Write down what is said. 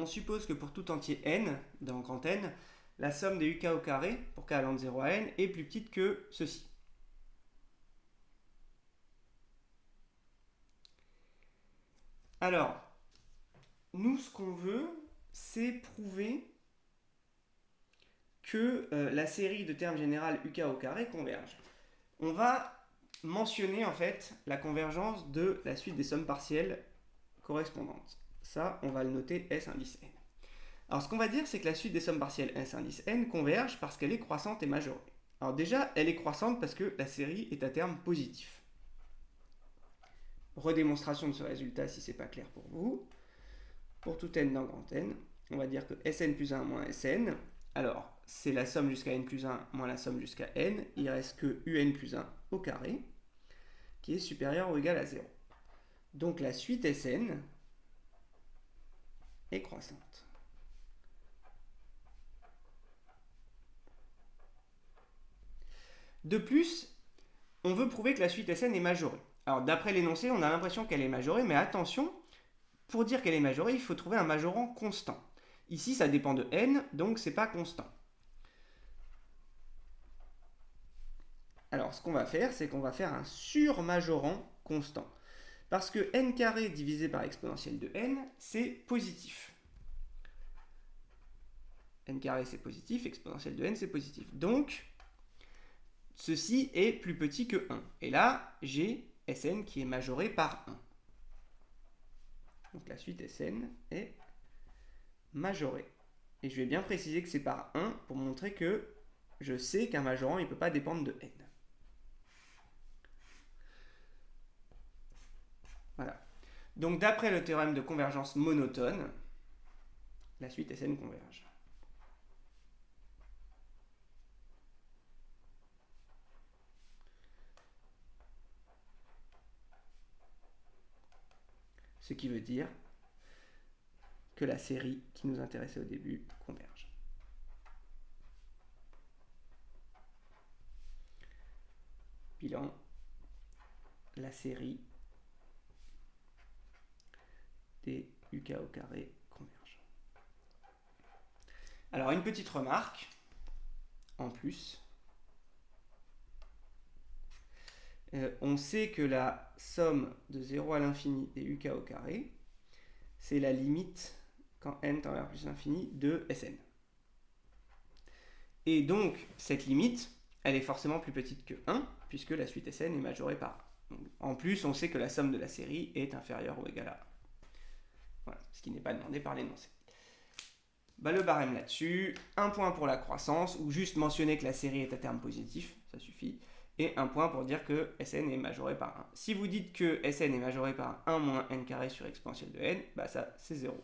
suppose que pour tout entier n, dans grand N, la somme des uk au carré, pour k allant de 0 à n, est plus petite que ceci. Alors, nous, ce qu'on veut, c'est prouver que la série de termes général uk au carré converge. On va mentionner en fait la convergence de la suite des sommes partielles correspondantes. Ça, on va le noter S indice n. Alors, ce qu'on va dire, c'est que la suite des sommes partielles S indice n converge parce qu'elle est croissante et majorée. Alors déjà, elle est croissante parce que la série est à terme positif. Redémonstration de ce résultat si ce n'est pas clair pour vous. Pour tout n dans grand N, on va dire que Sn plus 1 moins Sn. Alors, c'est la somme jusqu'à n plus 1 moins la somme jusqu'à n. Il reste que un plus 1 au carré, qui est supérieur ou égal à 0. Donc la suite Sn est croissante. De plus, on veut prouver que la suite Sn est majorée. Alors d'après l'énoncé, on a l'impression qu'elle est majorée, mais attention, pour dire qu'elle est majorée, il faut trouver un majorant constant. Ici, ça dépend de n, donc c'est pas constant. Alors, ce qu'on va faire, c'est qu'on va faire un surmajorant constant. Parce que n carré divisé par exponentielle de n, c'est positif. N carré, c'est positif, exponentielle de n, c'est positif. Donc, ceci est plus petit que 1. Et là, j'ai Sn qui est majoré par 1. Donc la suite Sn est majorée. Et je vais bien préciser que c'est par 1 pour montrer que je sais qu'un majorant, il ne peut pas dépendre de n. Voilà. Donc d'après le théorème de convergence monotone, la suite Sn converge. Ce qui veut dire que la série qui nous intéressait au début converge. Bilan, la série des uk au carré converge. Alors une petite remarque en plus. On sait que la somme de 0 à l'infini des uk au carré, c'est la limite, quand n tend vers plus l'infini, de Sn. Et donc, cette limite, elle est forcément plus petite que 1, puisque la suite Sn est majorée par 1. Donc, en plus, on sait que la somme de la série est inférieure ou égale à 1. Voilà, ce qui n'est pas demandé par l'énoncé. Le barème là-dessus, un point pour la croissance, ou juste mentionner que la série est à terme positif, ça suffit. Et un point pour dire que Sn est majoré par 1. Si vous dites que Sn est majoré par 1 moins n carré sur exponentielle de n, ça c'est 0.